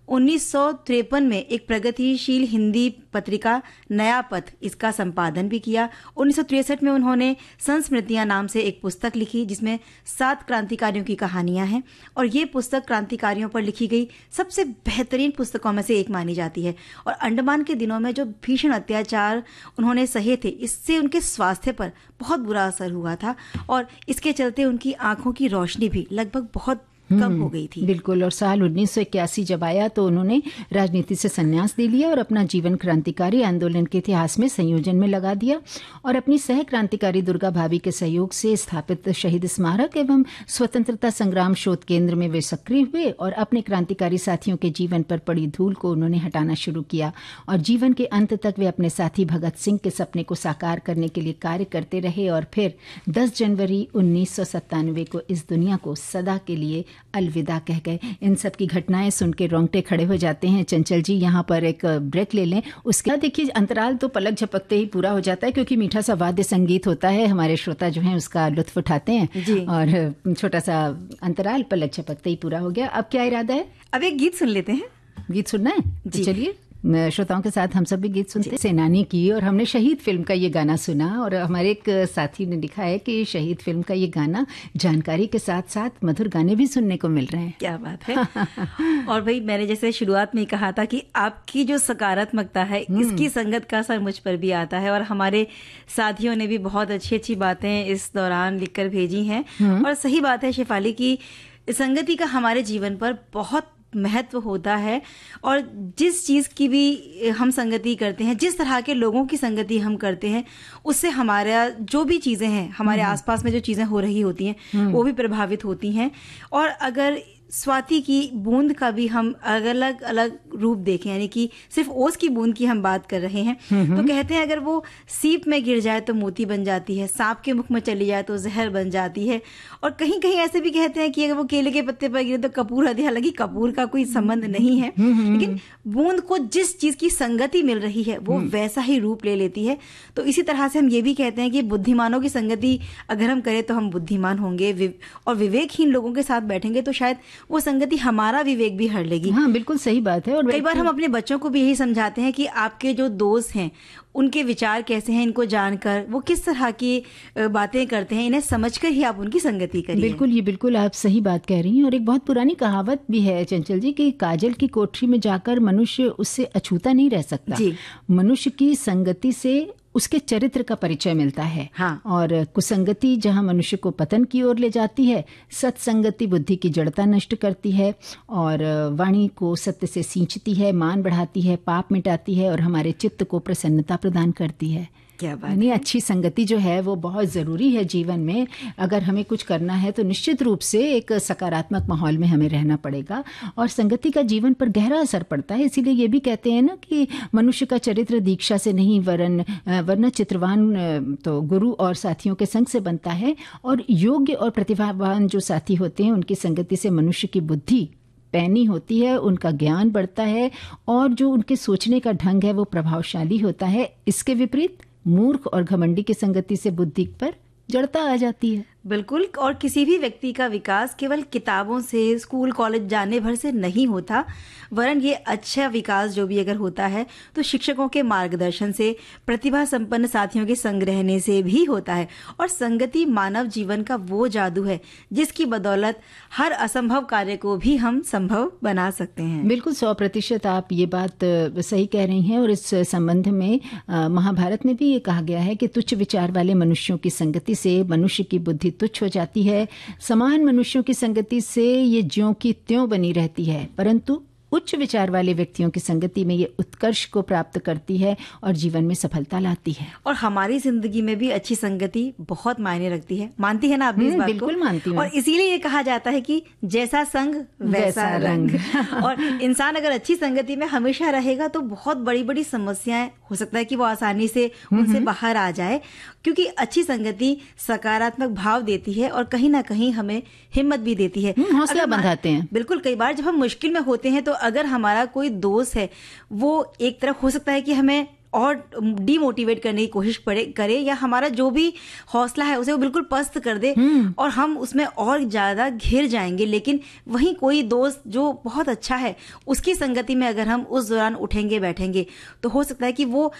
1953 में एक प्रगतिशील हिंदी पत्रिका नया पथ, इसका संपादन भी किया। 1963 में उन्होंने संस्मृतियां नाम से एक पुस्तक लिखी जिसमें 7 क्रांतिकारियों की कहानियां हैं और ये पुस्तक क्रांतिकारियों पर लिखी गई सबसे बेहतरीन पुस्तकों में से एक मानी जाती है। और अंडमान के दिनों में जो भीषण अत्याचार उन्होंने सहे थे, इससे उनके स्वास्थ्य पर बहुत बुरा असर हुआ था और इसके चलते उनकी आंखों की रोशनी भी लगभग बहुत कम हो गई थी। बिल्कुल। और साल 1981 जब आया तो उन्होंने राजनीति से संन्यास दे लिया और अपना जीवन क्रांतिकारी आंदोलन के इतिहास में संयोजन में लगा दिया। और अपनी सह क्रांतिकारी दुर्गा भाभी के सहयोग से स्थापित शहीद स्मारक एवं स्वतंत्रता संग्राम शोध केंद्र में वे सक्रिय हुए और अपने क्रांतिकारी साथियों के जीवन पर पड़ी धूल को उन्होंने हटाना शुरू किया। और जीवन के अंत तक वे अपने साथी भगत सिंह के सपने को साकार करने के लिए कार्य करते रहे और फिर 10 जनवरी 1997 को इस दुनिया को सदा के लिए अलविदा कह गए। इन सब की घटनाएं सुन के रोंगटे खड़े हो जाते हैं। चंचल जी, यहाँ पर एक ब्रेक ले लें। उसके बाद देखिए, अंतराल तो पलक झपकते ही पूरा हो जाता है क्योंकि मीठा सा वाद्य संगीत होता है। हमारे श्रोता जो हैं उसका लुत्फ उठाते हैं और छोटा सा अंतराल पलक झपकते ही पूरा हो गया। अब क्या इरादा है? अब एक गीत सुन लेते हैं। गीत सुनना है? तो चलिए, श्रोताओं के साथ हम सब भी गीत सुनते हैं सेनानी की। और हमने शहीद फिल्म का ये गाना सुना और हमारे एक साथी ने लिखा है कि शहीद फिल्म का ये गाना जानकारी के साथ साथ मधुर गाने भी सुनने को मिल रहे हैं। क्या बात है। और भाई, मैंने जैसे शुरुआत में ही कहा था कि आपकी जो सकारात्मकता है, इसकी संगत का असर मुझ पर भी आता है। और हमारे साथियों ने भी बहुत अच्छी अच्छी बातें इस दौरान लिखकर भेजी हैं। और सही बात है शेफाली की संगति का हमारे जीवन पर बहुत महत्व होता है। और जिस चीज़ की भी हम संगति करते हैं, जिस तरह के लोगों की संगति हम करते हैं, उससे हमारा जो भी चीज़ें हैं, हमारे आसपास में जो चीज़ें हो रही होती हैं, वो भी प्रभावित होती हैं। और अगर स्वाति की बूंद का भी हम अलग अलग रूप देखें, यानी कि सिर्फ ओस की बूंद की हम बात कर रहे हैं, तो कहते हैं अगर वो सीप में गिर जाए तो मोती बन जाती है, सांप के मुख में चली जाए तो जहर बन जाती है। और कहीं कहीं ऐसे भी कहते हैं कि अगर वो केले के पत्ते पर गिरे तो कपूर आदि, हालांकि कपूर का कोई संबंध नहीं है, लेकिन बूंद को जिस चीज की संगति मिल रही है वो वैसा ही रूप ले लेती है। तो इसी तरह से हम ये भी कहते हैं कि बुद्धिमानों की संगति अगर हम करें तो हम बुद्धिमान होंगे, और विवेकहीन लोगों के साथ बैठेंगे तो शायद वो संगति हमारा विवेक भी हर लेगी। हाँ, बिल्कुल सही बात है। और कई बार हम अपने बच्चों को भी यही समझाते हैं कि आपके जो दोस्त हैं उनके विचार कैसे हैं, इनको जानकर वो किस तरह की बातें करते हैं, इन्हें समझकर ही आप उनकी संगति करिए। बिल्कुल, ये बिल्कुल आप सही बात कह रही हैं। और एक बहुत पुरानी कहावत भी है चंचल जी कि काजल की कोठरी में जाकर मनुष्य उससे अछूता नहीं रह सकता। मनुष्य की संगति से उसके चरित्र का परिचय मिलता है। हाँ। और कुसंगति जहाँ मनुष्य को पतन की ओर ले जाती है, सत्संगति बुद्धि की जड़ता नष्ट करती है और वाणी को सत्य से सींचती है, मान बढ़ाती है, पाप मिटाती है और हमारे चित्त को प्रसन्नता प्रदान करती है। क्या बात यानी अच्छी संगति जो है वो बहुत ज़रूरी है जीवन में। अगर हमें कुछ करना है तो निश्चित रूप से एक सकारात्मक माहौल में हमें रहना पड़ेगा और संगति का जीवन पर गहरा असर पड़ता है। इसीलिए ये भी कहते हैं ना कि मनुष्य का चरित्र दीक्षा से नहीं वरन चित्रवान तो गुरु और साथियों के संग से बनता है। और योग्य और प्रतिभावान जो साथी होते हैं उनकी संगति से मनुष्य की बुद्धि पैनी होती है, उनका ज्ञान बढ़ता है और जो उनके सोचने का ढंग है वो प्रभावशाली होता है। इसके विपरीत मूर्ख और घमंडी की संगति से बुद्धि पर जड़ता आ जाती है। बिल्कुल। और किसी भी व्यक्ति का विकास केवल किताबों से, स्कूल कॉलेज जाने भर से नहीं होता, वरन ये अच्छा विकास जो भी अगर होता है तो शिक्षकों के मार्गदर्शन से, प्रतिभा संपन्न साथियों के संग रहने से भी होता है। और संगति मानव जीवन का वो जादू है जिसकी बदौलत हर असंभव कार्य को भी हम संभव बना सकते हैं। बिल्कुल 100% आप ये बात सही कह रही हैं। और इस संबंध में महाभारत में भी ये कहा गया है कि तुच्छ विचार वाले मनुष्यों की संगति से मनुष्य की बुद्धि तुच्छ हो जाती है। समान मनुष्यों की संगति से ये ज्यों की त्यों बनी रहती है, परंतु उच्च विचार वाले व्यक्तियों की संगति में ये उत्कर्ष को प्राप्त करती है और जीवन में सफलता लाती है। और हमारी जिंदगी में भी अच्छी संगति बहुत मायने रखती है। मानती है ना आप भी इस बात को? बिल्कुल मानती हूँ। और इसीलिए ये कहा जाता है कि जैसा संग वैसा रंग। और इंसान अगर अच्छी संगति में हमेशा रहेगा तो बहुत बड़ी बड़ी समस्याएं हो सकता है कि वो आसानी से उनसे बाहर आ जाए, क्योंकि अच्छी संगति सकारात्मक भाव देती है और कहीं ना कहीं हमें हिम्मत भी देती है, हौसला बंधाते हैं। बिल्कुल। कई बार जब हम मुश्किल में होते हैं तो अगर हमारा कोई दोस्त है, वो एक तरफ हो सकता है कि हमें और डीमोटिवेट करने की कोशिश करे, या हमारा जो भी हौसला है उसे वो बिल्कुल पस्त कर दे और हम उसमें और ज्यादा घिर जाएंगे। लेकिन वहीं कोई दोस्त जो बहुत अच्छा है, उसकी संगति में अगर हम उस दौरान उठेंगे बैठेंगे तो हो सकता है कि वो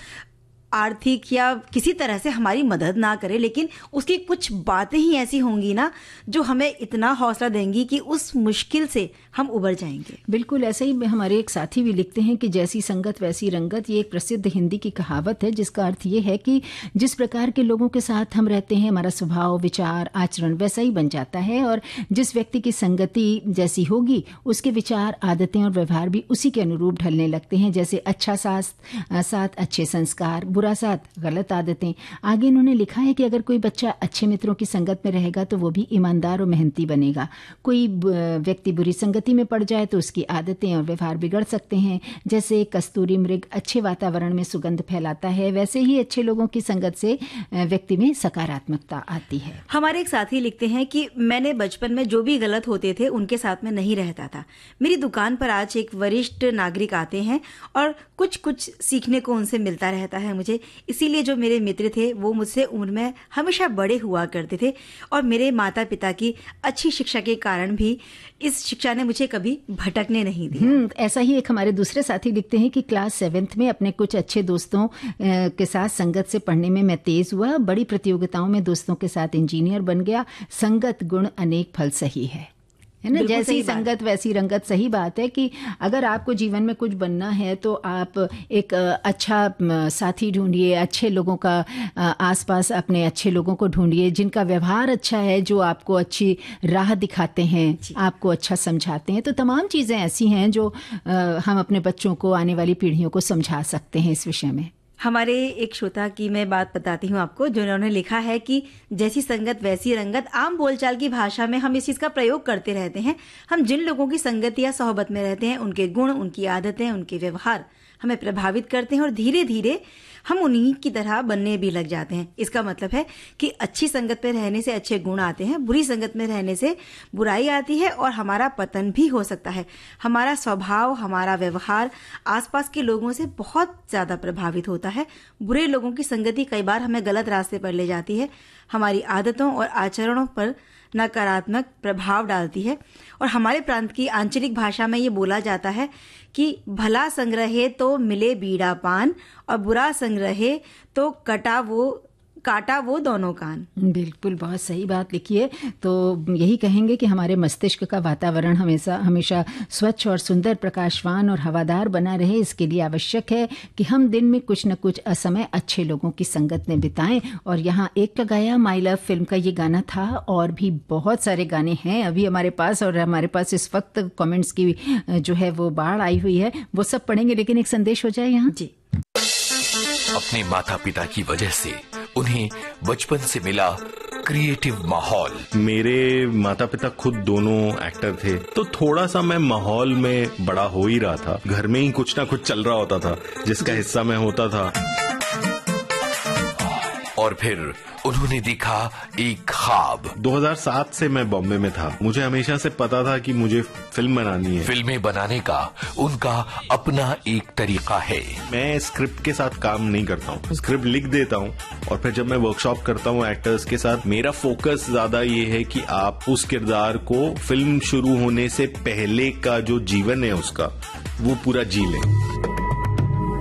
आर्थिक या किसी तरह से हमारी मदद ना करे, लेकिन उसकी कुछ बातें ही ऐसी होंगी ना जो हमें इतना हौसला देंगी कि उस मुश्किल से हम उबर जाएंगे। बिल्कुल ऐसे ही हमारे एक साथी भी लिखते हैं कि जैसी संगत वैसी रंगत। ये एक प्रसिद्ध हिंदी की कहावत है जिसका अर्थ ये है कि जिस प्रकार के लोगों के साथ हम रहते हैं, हमारा स्वभाव, विचार, आचरण वैसा ही बन जाता है। और जिस व्यक्ति की संगति जैसी होगी, उसके विचार, आदतें और व्यवहार भी उसी के अनुरूप ढलने लगते हैं। जैसे अच्छा साथ अच्छे संस्कार, बुरा साथ गलत आदतें। आगे इन्होंने लिखा है कि अगर कोई बच्चा अच्छे मित्रों की संगत में रहेगा तो वो भी ईमानदार और मेहनती बनेगा। कोई व्यक्ति बुरी संगति में पड़ जाए तो उसकी आदतें और व्यवहार बिगड़ सकते हैं। जैसे कस्तूरी मृग अच्छे वातावरण में सुगंध फैलाता है, वैसे ही अच्छे लोगों की संगत से व्यक्ति में सकारात्मकता आती है। हमारे एक साथी लिखते हैं कि मैंने बचपन में जो भी गलत होते थे उनके साथ में नहीं रहता था। मेरी दुकान पर आज एक वरिष्ठ नागरिक आते हैं और कुछ सीखने को उनसे मिलता रहता है मुझे। इसीलिए जो मेरे मित्र थे वो मुझसे उम्र में हमेशा बड़े हुआ करते थे और मेरे माता पिता की अच्छी शिक्षा के कारण भी इस शिक्षा ने मुझे कभी भटकने नहीं दिया। ऐसा ही एक हमारे दूसरे साथी लिखते हैं कि क्लास 7th में अपने कुछ अच्छे दोस्तों के साथ संगत से पढ़ने में मैं तेज हुआ। बड़ी प्रतियोगिताओं में दोस्तों के साथ इंजीनियर बन गया। संगत गुण अनेक फल सही है ना। जैसी संगत वैसी रंगत। सही बात है कि अगर आपको जीवन में कुछ बनना है तो आप एक अच्छा साथी ढूंढिए, अच्छे लोगों का आसपास अपने अच्छे लोगों को ढूंढिए जिनका व्यवहार अच्छा है, जो आपको अच्छी राह दिखाते हैं, आपको अच्छा समझाते हैं। तो तमाम चीज़ें ऐसी हैं जो हम अपने बच्चों को, आने वाली पीढ़ियों को समझा सकते हैं इस विषय में। हमारे एक श्रोता की मैं बात बताती हूँ आपको, जिन्होंने लिखा है कि जैसी संगत वैसी रंगत। आम बोलचाल की भाषा में हम इस चीज का प्रयोग करते रहते हैं। हम जिन लोगों की संगत या सोहबत में रहते हैं, उनके गुण, उनकी आदतें, उनके व्यवहार हमें प्रभावित करते हैं और धीरे धीरे हम उन्हीं की तरह बनने भी लग जाते हैं। इसका मतलब है कि अच्छी संगत में रहने से अच्छे गुण आते हैं, बुरी संगत में रहने से बुराई आती है और हमारा पतन भी हो सकता है। हमारा स्वभाव, हमारा व्यवहार आसपास के लोगों से बहुत ज्यादा प्रभावित होता है। बुरे लोगों की संगति कई बार हमें गलत रास्ते पर ले जाती है, हमारी आदतों और आचरणों पर नकारात्मक प्रभाव डालती है। और हमारे प्रांत की आंचलिक भाषा में ये बोला जाता है कि भला संग रहे तो मिले बीड़ा पान और बुरा संग रहे तो काटा वो दोनों कान। बिल्कुल, बहुत सही बात लिखी है। तो यही कहेंगे कि हमारे मस्तिष्क का वातावरण हमेशा स्वच्छ और सुंदर, प्रकाशवान और हवादार बना रहे। इसके लिए आवश्यक है कि हम दिन में कुछ न कुछ असमय अच्छे लोगों की संगत में बिताएं। और यहाँ एक का गाया माई लव फिल्म का ये गाना था, और भी बहुत सारे गाने हैं अभी हमारे पास, और हमारे पास इस वक्त कमेंट्स की जो है वो बाढ़ आई हुई है, वो सब पढ़ेंगे। लेकिन एक संदेश हो जाए यहाँ जी। अपने माता पिता की वजह से उन्हें बचपन से मिला क्रिएटिव माहौल। मेरे माता पिता खुद दोनों एक्टर थे, तो थोड़ा सा मैं माहौल में बड़ा हो ही रहा था। घर में ही कुछ ना कुछ चल रहा होता था जिसका हिस्सा मैं होता था। और फिर उन्होंने देखा एक ख्वाब। 2007 से मैं बॉम्बे में था। मुझे हमेशा से पता था कि मुझे फिल्म बनानी है। फिल्में बनाने का उनका अपना एक तरीका है। मैं स्क्रिप्ट के साथ काम नहीं करता हूँ, स्क्रिप्ट लिख देता हूँ और फिर जब मैं वर्कशॉप करता हूँ एक्टर्स के साथ, मेरा फोकस ज्यादा ये है कि आप उस किरदार को फिल्म शुरू होने से पहले का जो जीवन है उसका वो पूरा जी लें।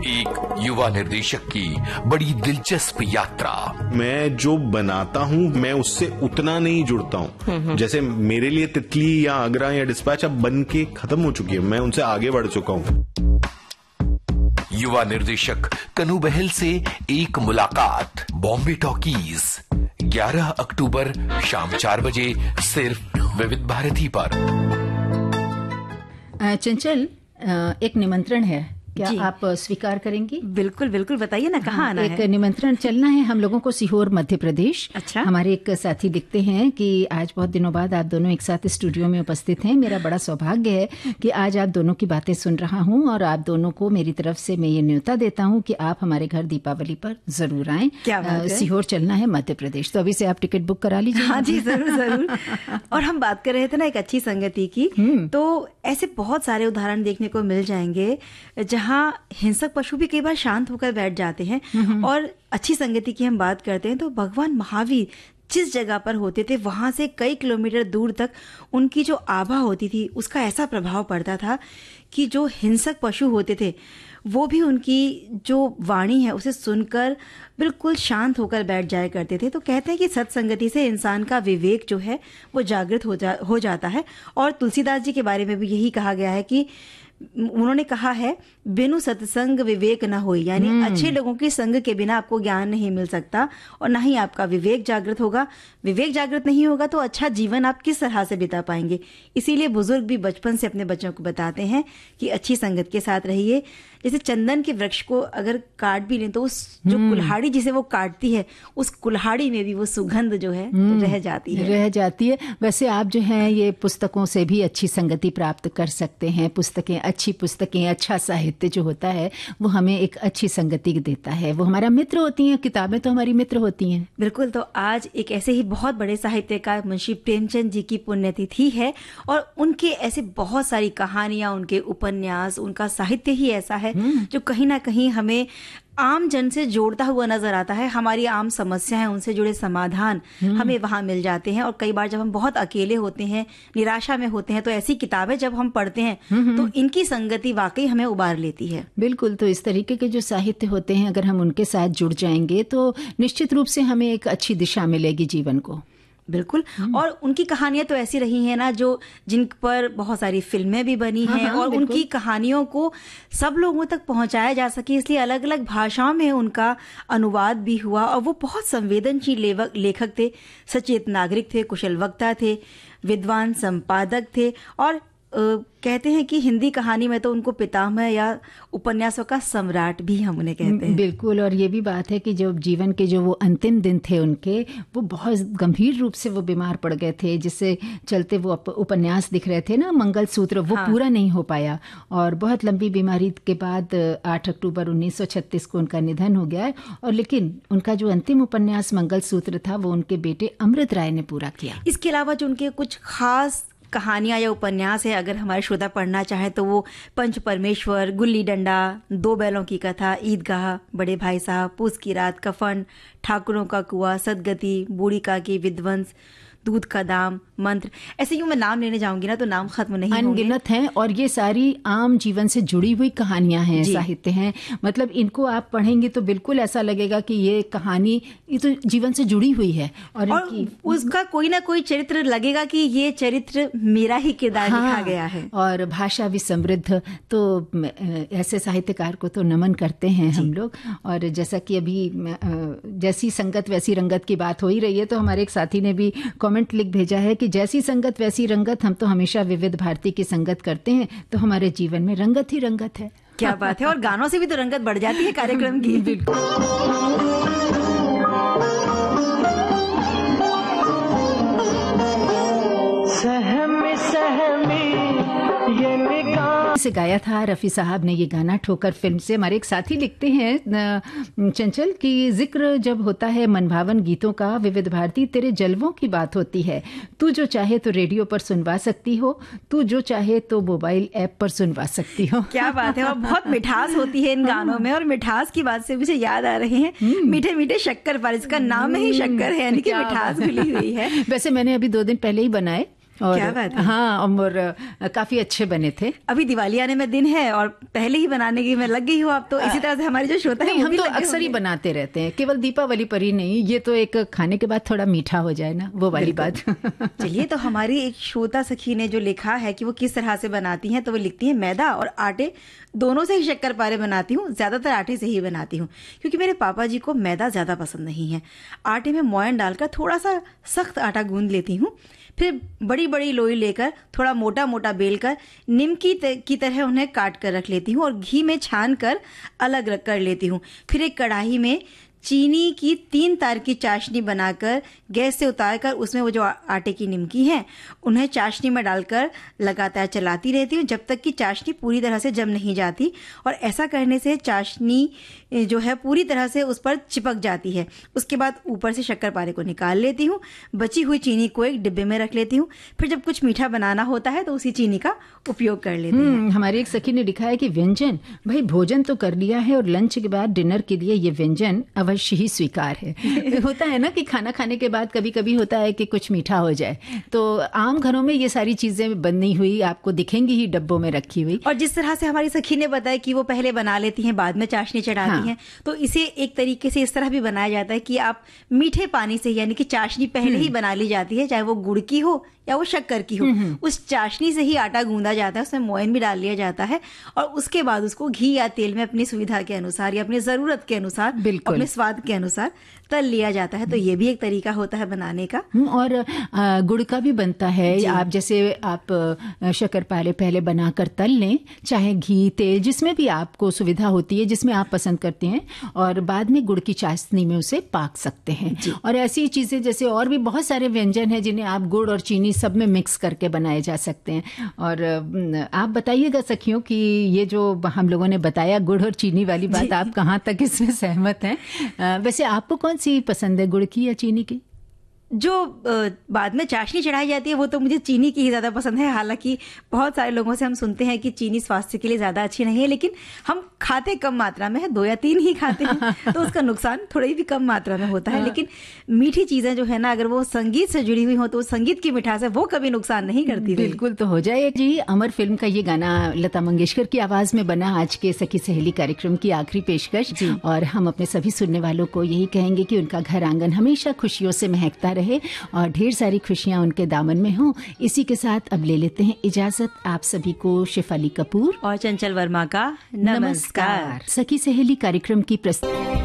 एक युवा निर्देशक की बड़ी दिलचस्प यात्रा। मैं जो बनाता हूँ मैं उससे उतना नहीं जुड़ता हूँ। जैसे मेरे लिए तितली या आगरा या डिस्पैच अब बन के खत्म हो चुकी है, मैं उनसे आगे बढ़ चुका हूँ। युवा निर्देशक कनू बहल से एक मुलाकात, बॉम्बे टॉकीज, 11 अक्टूबर शाम 4 बजे, सिर्फ विविध भारती पर। चंचल, एक निमंत्रण है, क्या आप स्वीकार करेंगी? बिल्कुल बिल्कुल, बताइए ना, कहाँ आना है? एक निमंत्रण चलना है हम लोगों को सीहोर मध्य प्रदेश। अच्छा। हमारे एक साथी लिखते हैं कि आज बहुत दिनों बाद आप दोनों एक साथ स्टूडियो में उपस्थित हैं। मेरा बड़ा सौभाग्य है कि आज आप दोनों की बातें सुन रहा हूं और आप दोनों को मेरी तरफ से मैं ये न्योता देता हूं कि आप हमारे घर दीपावली पर जरूर आएं। क्या बात है? सीहोर चलना है मध्य प्रदेश, तो अभी से आप टिकट बुक करा लीजिए। हाँ जी, जरूर जरूर। और हम बात कर रहे थे ना एक अच्छी संगति की, तो ऐसे बहुत सारे उदाहरण देखने को मिल जाएंगे जहाँ हिंसक पशु भी कई बार शांत होकर बैठ जाते हैं। और अच्छी संगति की हम बात करते हैं तो भगवान महावीर जिस जगह पर होते थे वहां से कई किलोमीटर दूर तक उनकी जो आभा होती थी उसका ऐसा प्रभाव पड़ता था कि जो हिंसक पशु होते थे वो भी उनकी जो वाणी है उसे सुनकर बिल्कुल शांत होकर बैठ जाया करते थे। तो कहते हैं कि सत्संगति से इंसान का विवेक जो है वो जागृत हो जाता है। और तुलसीदास जी के बारे में भी यही कहा गया है कि उन्होंने कहा है, बिनु सत्संग विवेक न होई, यानी अच्छे लोगों की संग के बिना आपको ज्ञान नहीं मिल सकता और ना ही आपका विवेक जागृत होगा। विवेक जागृत नहीं होगा तो अच्छा जीवन आप किस तरह से बिता पाएंगे। इसीलिए बुजुर्ग भी बचपन से अपने बच्चों को बताते हैं कि अच्छी संगत के साथ रहिए। जैसे चंदन के वृक्ष को अगर काट भी लें तो उस जो कुल्हाड़ी जिसे वो काटती है उस कुल्हाड़ी में भी वो सुगंध जो है रह जाती है। वैसे आप जो है ये पुस्तकों से भी अच्छी संगति प्राप्त कर सकते हैं। अच्छी पुस्तकें, अच्छा साहित्य जो होता है वो हमें एक अच्छी संगति देता है। वो हमारा मित्र होती हैं, किताबें तो हमारी मित्र होती हैं। बिल्कुल। तो आज एक ऐसे ही बहुत बड़े साहित्यकार मुंशी प्रेमचंद जी की पुण्यतिथि है और उनके ऐसे बहुत सारी कहानियां, उनके उपन्यास, उनका साहित्य ही ऐसा है जो कहीं ना कहीं हमें आम जन से जोड़ता हुआ नजर आता है। हमारी आम समस्याएं, उनसे जुड़े समाधान हमें वहां मिल जाते हैं। और कई बार जब हम बहुत अकेले होते हैं, निराशा में होते हैं, तो ऐसी किताबें जब हम पढ़ते हैं तो इनकी संगति वाकई हमें उबार लेती है। बिल्कुल। तो इस तरीके के जो साहित्य होते हैं अगर हम उनके साथ जुड़ जाएंगे तो निश्चित रूप से हमें एक अच्छी दिशा मिलेगी जीवन को। बिल्कुल। और उनकी कहानियां तो ऐसी रही हैं ना जो जिन पर बहुत सारी फिल्में भी बनी हैं और उनकी कहानियों को सब लोगों तक पहुंचाया जा सके इसलिए अलग अलग भाषाओं में उनका अनुवाद भी हुआ। और वो बहुत संवेदनशील लेखक थे, सचेत नागरिक थे, कुशल वक्ता थे, विद्वान संपादक थे और कहते हैं कि हिंदी कहानी में तो उनको पितामह या उपन्यासों का सम्राट भी हम उन्हें कहते हैं। बिल्कुल। और ये भी बात है कि जो जीवन के जो वो अंतिम दिन थे उनके, वो बहुत गंभीर रूप से वो बीमार पड़ गए थे, जिससे चलते वो उपन्यास दिख रहे थे ना, मंगलसूत्र, वो पूरा नहीं हो पाया और बहुत लंबी बीमारी के बाद 8 अक्टूबर 1936 को उनका निधन हो गया। और लेकिन उनका जो अंतिम उपन्यास मंगलसूत्र था वो उनके बेटे अमृत राय ने पूरा किया। इसके अलावा जो उनके कुछ खास कहानियां या उपन्यास है, अगर हमारे श्रोता पढ़ना चाहे तो वो पंच परमेश्वर, गुल्ली डंडा, दो बैलों की कथा, ईदगाह, बड़े भाई साहब, पूस की रात, कफन, ठाकुरों का कुआं, सदगति, बूढ़ी काकी, विध्वंस, दूध का दाम, मंत्र, ऐसे यूं मैं नाम लेने जाऊंगी ना तो नाम खत्म नहीं होंगे। अनगिनत हैं और ये सारी आम जीवन से जुड़ी हुई कहानियां हैं, साहित्य हैं। मतलब इनको आप पढ़ेंगे तो बिल्कुल ऐसा लगेगा कि ये कहानी ये तो जीवन से जुड़ी हुई है और उसका कोई ना कोई चरित्र लगेगा कि ये चरित्र मेरा ही किरदार लिखा गया है। और भाषा भी समृद्ध। तो ऐसे साहित्यकार को तो नमन करते हैं हम लोग। और जैसा कि अभी जैसी संगत वैसी रंगत की बात हो ही रही है तो हमारे एक साथी ने भी कमेंट लिख भेजा है कि जैसी संगत वैसी रंगत, हम तो हमेशा विविध भारती की संगत करते हैं तो हमारे जीवन में रंगत ही रंगत है। क्या बात है। और गानों से भी तो रंगत बढ़ जाती है कार्यक्रम की। बिल्कुल। से गाया था रफ़ी साहब ने ये गाना ठोकर फिल्म से। हमारे एक साथी लिखते हैं चंचल कि जिक्र जब होता है मनभावन गीतों का, विविध भारती तेरे जलवों की बात होती है। तू जो चाहे तो रेडियो पर सुनवा सकती हो, तू जो चाहे तो मोबाइल ऐप पर सुनवा सकती हो। क्या बात है, और बहुत मिठास होती है इन गानों में। और मिठास की बात से मुझे याद आ रहे हैं मीठे मीठे शक्कर पारे, इसका नाम ही शक्कर है, यानी कि मिठास घुली हुई है। वैसे मैंने अभी 2 दिन पहले ही बनाए और क्या बात है? हाँ, और काफी अच्छे बने थे। अभी दिवाली आने में दिन है और पहले ही बनाने की मैं लग गई हूँ। आप तो इसी तरह से हमारी जो श्रोता है हम तो अक्सर ही बनाते रहते हैं, केवल दीपावली पर ही नहीं। ये तो एक खाने के बाद थोड़ा मीठा हो जाए ना, वो वाली बात। चलिए, तो हमारी एक श्रोता सखी ने जो लिखा है कि वो किस तरह से बनाती हैं, तो वो लिखती है मैदा और आटे दोनों से ही शक्कर पारे बनाती हूँ, ज्यादातर आटे से ही बनाती हूँ क्योंकि मेरे पापा जी को मैदा ज्यादा पसंद नहीं है। आटे में मोयन डालकर थोड़ा सा सख्त आटा गूंद लेती हूँ, फिर बड़ी बड़ी लोई लेकर थोड़ा मोटा मोटा बेलकर निमकी की तरह उन्हें काट कर रख लेती हूँ और घी में छान कर अलग रख कर लेती हूँ। फिर एक कढ़ाई में चीनी की 3 तार की चाशनी बनाकर गैस से उतार कर उसमें वो जो आटे की निमकी है उन्हें चाशनी में डालकर लगातार चलाती रहती हूँ जब तक कि चाशनी पूरी तरह से जम नहीं जाती। और ऐसा करने से चाशनी जो है पूरी तरह से उस पर चिपक जाती है। उसके बाद ऊपर से शक्कर पारे को निकाल लेती हूँ, बची हुई चीनी को एक डिब्बे में रख लेती हूँ। फिर जब कुछ मीठा बनाना होता है तो उसी चीनी का उपयोग कर लेती हूँ। हमारी एक सखी ने लिखा है कि व्यंजन, भाई भोजन तो कर लिया है और लंच के बाद डिनर के लिए ये व्यंजन अवश्य ही स्वीकार है। होता है ना कि खाना खाने के बाद कभी कभी होता है कि कुछ मीठा हो जाए, तो आम घरों में ये सारी चीजें बनी हुई आपको दिखेंगी ही डब्बों में रखी हुई। और जिस तरह से हमारी सखी ने बताया कि वो पहले बना लेती हैं बाद में चाशनी चढ़ाती हैं, तो इसे एक तरीके से इस तरह भी बनाया जाता है कि आप मीठे पानी से, यानी कि चाशनी पहले ही बना ली जाती है, चाहे वो गुड़ की हो या वो शक्कर की हो, उस चाशनी से ही आटा गूंदा जाता है, उसमें मोयन भी डाल लिया जाता है और उसके बाद उसको घी या तेल में अपनी सुविधा के अनुसार या अपनी जरूरत के अनुसार, अपने स्वाद के अनुसार तल लिया जाता है। तो ये भी एक तरीका होता है बनाने का। और गुड़ का भी बनता है। आप जैसे आप शक्कर पारे पहले बनाकर तल लें, चाहे घी तेल जिसमें भी आपको सुविधा होती है, जिसमें आप पसंद करते हैं, और बाद में गुड़ की चाशनी में उसे पाक सकते हैं। और ऐसी चीजें जैसे और भी बहुत सारे व्यंजन हैं जिन्हें आप गुड़ और चीनी सब में मिक्स करके बनाए जा सकते हैं। और आप बताइएगा सखियों कि ये जो हम लोगों ने बताया गुड़ और चीनी वाली बात, आप कहाँ तक इसमें सहमत हैं? वैसे आपको कौन सी पसंद है, गुड़ की या चीनी की? जो बाद में चाशनी चढ़ाई जाती है वो तो मुझे चीनी की ही ज़्यादा पसंद है। हालांकि बहुत सारे लोगों से हम सुनते हैं कि चीनी स्वास्थ्य के लिए ज़्यादा अच्छी नहीं है, लेकिन हम खाते कम मात्रा में है, 2 या 3 ही खाते हैं तो उसका नुकसान थोड़ी भी कम मात्रा में होता है। लेकिन मीठी चीज़ें जो है ना, अगर वो संगीत से जुड़ी हुई हो तो संगीत की मिठास है वो कभी नुकसान नहीं करती। बिल्कुल, तो हो जाए जी। अमर फिल्म का ये गाना लता मंगेशकर की आवाज़ में बना आज के सखी सहेली कार्यक्रम की आखिरी पेशकश। और हम अपने सभी सुनने वालों को यही कहेंगे कि उनका घर आंगन हमेशा खुशियों से महकता रहे और ढेर सारी खुशियां उनके दामन में हों। इसी के साथ अब ले लेते हैं इजाजत आप सभी को। शेफाली कपूर और चंचल वर्मा का नमस्कार। सखी सहेली कार्यक्रम की प्रस्तुति।